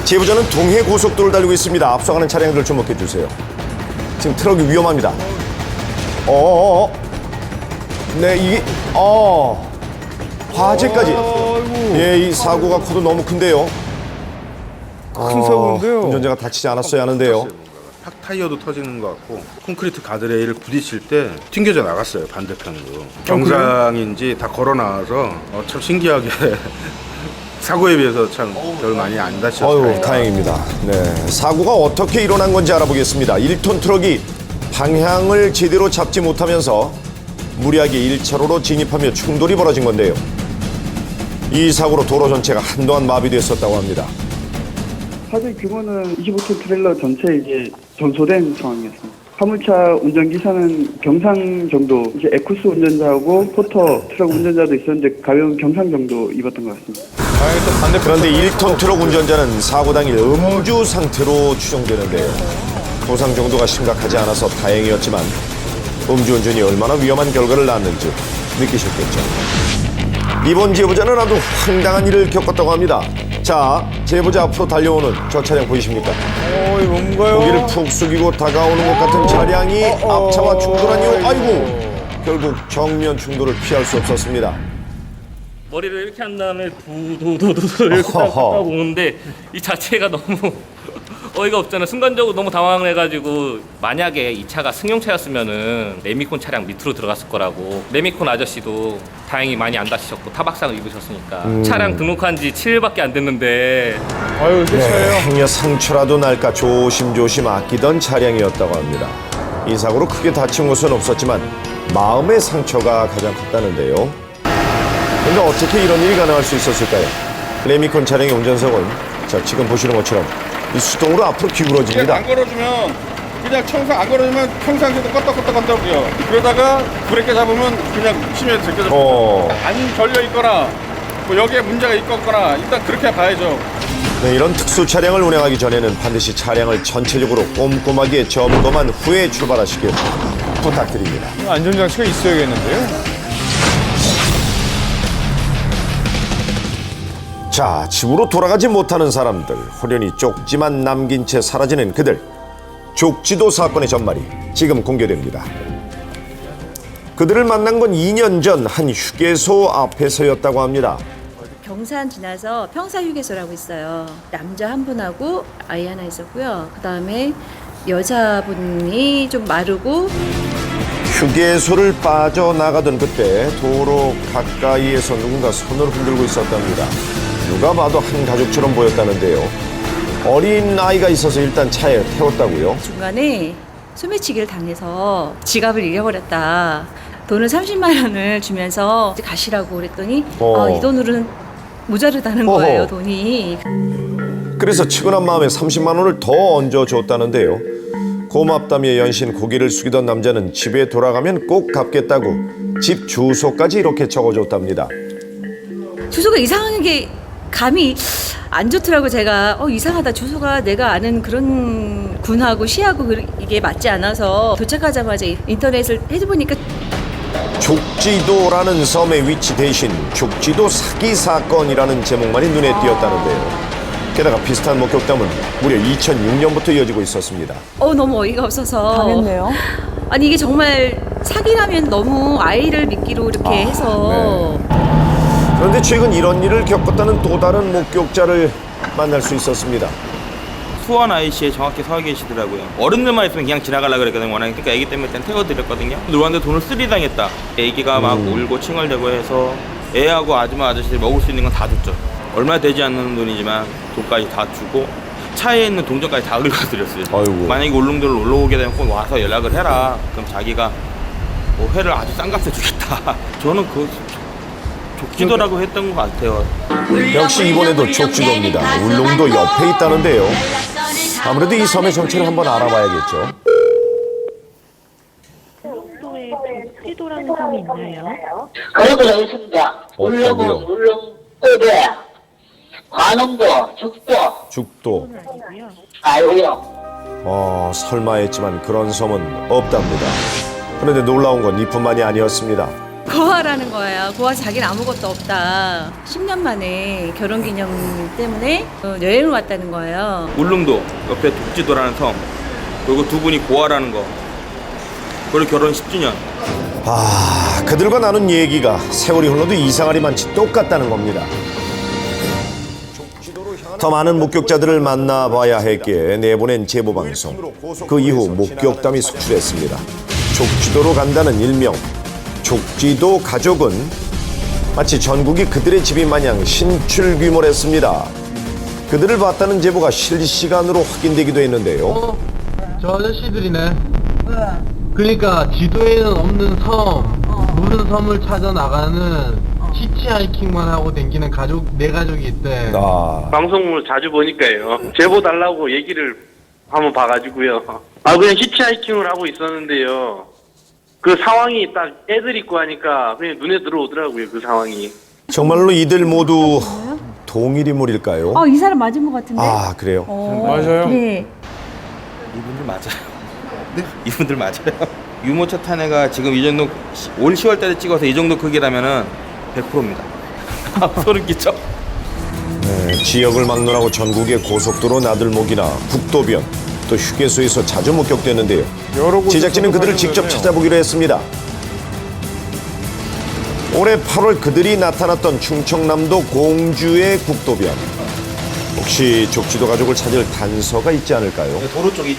제보자는 동해 고속도로를 달리고 있습니다. 앞서가는 차량들 주목해 주세요. 지금 트럭이 위험합니다. 네, 이게 화재까지. 예, 이 사고가 커도 너무 큰데요. 큰 사고인데요. 운전자가 다치지 않았어야 하는데요. 타이어도 터지는 것 같고 콘크리트 가드레일을 부딪힐 때 튕겨져 나갔어요, 반대편으로. 경상인지 다 걸어 나와서 참 신기하게 사고에 비해서 참 별 많이 안 다쳤어요. 어휴, 다행입니다. 네, 사고가 어떻게 일어난 건지 알아보겠습니다. 1톤 트럭이 방향을 제대로 잡지 못하면서 무리하게 1차로로 진입하며 충돌이 벌어진 건데요. 이 사고로 도로 전체가 한동안 마비됐었다고 합니다. 화재 규모는 25톤 트레일러 전체 이제 전소된 상황이었습니다. 화물차 운전기사는 경상 정도, 이제 에쿠스 운전자하고 포터 트럭 운전자도 있었는데 가벼운 경상 정도 입었던 것 같습니다. 그런데 1톤 트럭 운전자는 사고 당일 음주 상태로 추정되는데요. 부상 정도가 심각하지 않아서 다행이었지만 음주운전이 얼마나 위험한 결과를 낳았는지 느끼셨겠죠. 이번 제보자는 아주 황당한 일을 겪었다고 합니다. 자, 제보자 앞으로 달려오는 저 차량 보이십니까? 이거 뭔가요? 고개를 푹 숙이고 다가오는 것 같은 차량이 앞차와 충돌한 이후 아이고 결국 정면 충돌을 피할 수 없었습니다. 머리를 이렇게 한 다음에 부도도도 이렇게 딱 오는데 이 자체가 너무 어이가 없잖아요. 순간적으로 너무 당황을 해가지고 만약에 이 차가 승용차였으면은 레미콘 차량 밑으로 들어갔을 거라고. 레미콘 아저씨도 다행히 많이 안 다치셨고 타박상을 입으셨으니까 차량 등록한 지 7일밖에 안 됐는데 아유, 새 차예요. 행여 상처라도 날까 조심조심 아끼던 차량이었다고 합니다. 이 사고로 크게 다친 곳은 없었지만 마음의 상처가 가장 컸다는데요. 그런데 어떻게 이런 일이 가능할 수 있었을까요? 레미콘 차량의 운전석은 자, 지금 보시는 것처럼 이 수동으로 앞으로 기울어집니다. 안 걸어주면 그냥 안 걸어주면 평상시에도 껐다 건다고요. 그러다가 브레이크 잡으면 그냥 심해서 제껴져. 안 걸려 있거나 뭐 여기에 문제가 있거나 일단 그렇게 봐야죠. 네, 이런 특수 차량을 운행하기 전에는 반드시 차량을 전체적으로 꼼꼼하게 점검한 후에 출발하시길 부탁드립니다. 안전장치가 있어야겠는데요. 자, 집으로 돌아가지 못하는 사람들, 호련히 쪽지만 남긴 채 사라지는 그들. 족지도 사건의 전말이 지금 공개됩니다. 그들을 만난 건 2년 전 한 휴게소 앞에서였다고 합니다. 경산 지나서 평사휴게소라고 있어요. 남자 한 분하고 아이 하나 있었고요. 그다음에 여자분이 좀 마르고 휴게소를 빠져나가던 그때 도로 가까이에서 누군가 손을 흔들고 있었답니다. 누가 봐도 한 가족처럼 보였다는데요. 어린 아이가 있어서 일단 차에 태웠다고요. 중간에 소매치기를 당해서 지갑을 잃어버렸다. 돈을 30만 원을 주면서 가시라고 그랬더니 이 돈으로는 모자르다는 거예요, 돈이. 그래서 측은한 마음에 30만 원을 더 얹어줬다는데요. 고맙다며 연신 고개를 숙이던 남자는 집에 돌아가면 꼭 갚겠다고 집 주소까지 이렇게 적어줬답니다. 주소가 이상한 게 감이 안 좋더라고. 제가 이상하다. 주소가 내가 아는 그런 군하고 시하고 이게 맞지 않아서 도착하자마자 인터넷을 해보니까 족지도라는 섬의 위치 대신 족지도 사기 사건이라는 제목만이 눈에 띄었다는데요. 게다가 비슷한 목격담은 무려 2006년부터 이어지고 있었습니다. 너무 어이가 없어서 당했네요. 아니 이게 정말 사기라면 너무 아이를 미끼로 이렇게 해서 그런데 최근 이런 일을 겪었다는 또 다른 목격자를 만날 수 있었습니다. 수원 IC에 정확히 서 계시더라고요. 어른들만 있으면 그냥 지나가려고 그랬거든요. 워낙에 그러니까 애기 때문에 일단 태워드렸거든요. 누구한테 돈을 쓰리당했다. 애기가 막 울고 칭얼대고 해서 애하고 아줌마 아저씨들이 먹을 수 있는 건 다 줬죠. 얼마 되지 않는 돈이지만 돈까지 다 주고 차에 있는 동전까지 다 긁어드렸어요. 아이고. 만약에 울릉도를 놀러 오게 되면 꼭 와서 연락을 해라. 그럼 자기가 뭐 회를 아주 싼 값에 주겠다. 저는 그 족지도라고 했던 것 같아요. 역시 이번에도 족지도입니다. 울릉도 옆에 있다는데요. 아무래도 이 섬의 정체를 한번 알아봐야겠죠. 울릉도에 족지도라는 섬이 있나요? 그래도 여기 있습니다. 울릉은 울릉도에 관음도, 죽도. 아니고요. 설마 했지만 그런 섬은 없답니다. 그런데 놀라운 건 이뿐만이 아니었습니다. 고아라는 거예요. 고아서 자기는 아무것도 없다. 10년 만에 결혼기념 때문에 여행을 왔다는 거예요. 울릉도 옆에 독지도라는 섬, 그리고 두 분이 고아라는 거, 그리고 결혼 10주년. 아, 그들과 나눈 얘기가 세월이 흘러도 이상하리만치 똑같다는 겁니다. 더 많은 목격자들을 만나봐야 했기에 내보낸 제보방송. 그 이후 목격담이 속출했습니다. 족지도로 간다는 일명. 족지도 가족은 마치 전국이 그들의 집인 마냥 신출귀몰했습니다. 그들을 봤다는 제보가 실시간으로 확인되기도 했는데요. 저 아저씨들이네. 그러니까 지도에는 없는 섬, 무슨 섬을 찾아 나가는 히치하이킹만 하고 댕기는 가족, 네 가족이 있대. 방송을 자주 보니까요. 제보 달라고 얘기를 한번 봐가지고요. 그냥 히치하이킹을 하고 있었는데요. 그 상황이 딱 애들 있고 하니까 그냥 눈에 들어오더라고요. 그 상황이. 정말로 이들 모두 동일인물일까요? 이 사람 맞은 것 같은데? 아, 그래요? 맞아요. 네. 이분들 맞아요. 네? 이분들 맞아요. 유모차 탄해가 지금 이 정도 올 10월 달에 찍어서 이 정도 크기라면은 100%입니다. 소름 끼쳐. 네, 지역을 막론하고 전국의 고속도로 나들목이나 국도변 또 휴게소에서 자주 목격되는데요. 제작진은 그들을 직접 찾아보기로 했습니다. 올해 8월 그들이 나타났던 충청남도 공주의 국도변. 혹시 족지도 가족을 찾을 단서가 있지 않을까요? 도로 쪽이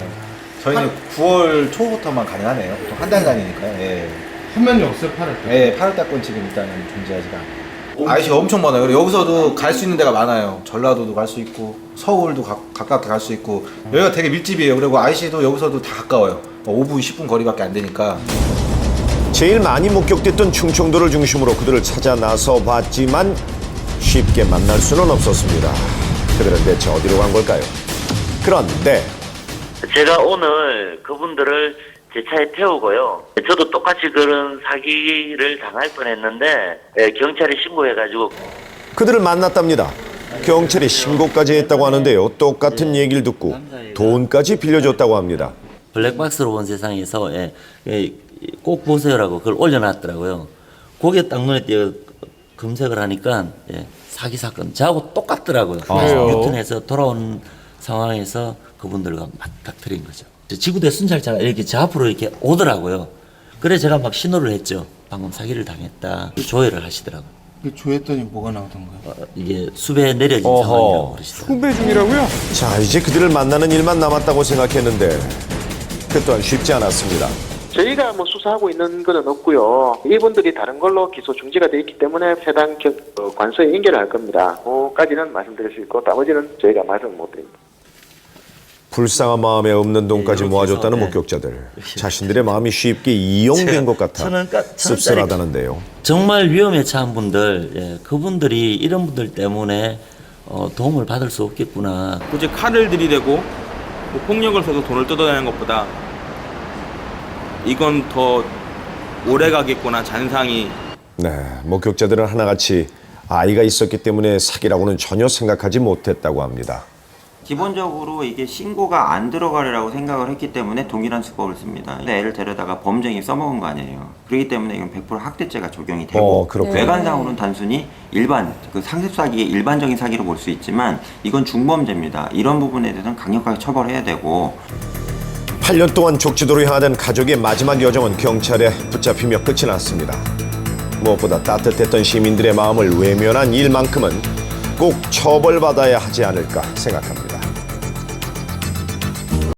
저희는 9월 초부터만 가능하네요. 보통 한 달간이니까요. 예. 한 면이 없어요, 8월 때. 예, 8월달권 지금 일단은 존재하지가 않고. IC가 엄청 많아요. 그리고 여기서도 갈 수 있는 데가 많아요. 전라도도 갈 수 있고, 서울도 가깝게 갈 수 있고, 여기가 되게 밀집이에요. 그리고 IC도 여기서도 다 가까워요. 5분, 10분 거리밖에 안 되니까. 제일 많이 목격됐던 충청도를 중심으로 그들을 찾아 나서 봤지만 쉽게 만날 수는 없었습니다. 그들은 대체 어디로 간 걸까요? 그런데 제가 오늘 그분들을 제 차에 태우고요. 저도 똑같이 그런 사기를 당할 뻔했는데 경찰에 신고해가지고 그들을 만났답니다. 경찰이 신고까지 했다고 하는데요. 똑같은 얘기를 듣고 돈까지 빌려줬다고 합니다. 블랙박스로 본 세상에서 꼭 보세요라고 그걸 올려놨더라고요. 거기에 딱 눈에 띄어 검색을 하니까 사기 사건 저하고 똑같더라고요. 그래서 유턴해서 돌아온 상황에서 그분들과 맞닥뜨린 거죠. 지구대 순찰차가 이렇게 저 앞으로 이렇게 오더라고요. 그래 제가 막 신호를 했죠. 방금 사기를 당했다. 조회를 하시더라고요. 조회했더니 뭐가 나오던가요? 이게 수배에 내려진 상황이라고 그러시더라고요. 수배 중이라고요? 자, 이제 그들을 만나는 일만 남았다고 생각했는데 그 또한 쉽지 않았습니다. 저희가 수사하고 있는 건 없고요. 이분들이 다른 걸로 기소 중지가 돼 있기 때문에 해당 관서에 인계를 할 겁니다. 그까지는 말씀드릴 수 있고 나머지는 저희가 말씀 못 드립니다. 불쌍한 마음에 없는 돈까지 모아줬다는 목격자들. 자신들의 마음이 쉽게 이용된 것 같아 씁쓸하다는데요. 정말 위험에 처한 분들, 그분들이 이런 분들 때문에 도움을 받을 수 없겠구나. 굳이 칼을 들이대고 폭력을 써서 돈을 뜯어내는 것보다 이건 더 오래 가겠구나, 잔상이. 네, 목격자들은 하나같이 아이가 있었기 때문에 사기라고는 전혀 생각하지 못했다고 합니다. 기본적으로 이게 신고가 안 들어가리라고 생각을 했기 때문에 동일한 수법을 씁니다. 근데 애를 데려다가 범죄에 써먹은 거 아니에요. 그렇기 때문에 이건 100% 학대죄가 적용이 되고 외관상으로는 단순히 일반 상습 사기의 일반적인 사기로 볼 수 있지만 이건 중범죄입니다. 이런 부분에 대해서는 강력하게 처벌해야 되고. 8년 동안 족지도로 향하던 가족의 마지막 여정은 경찰에 붙잡히며 끝이 났습니다. 무엇보다 따뜻했던 시민들의 마음을 외면한 일만큼은 꼭 처벌받아야 하지 않을까 생각합니다.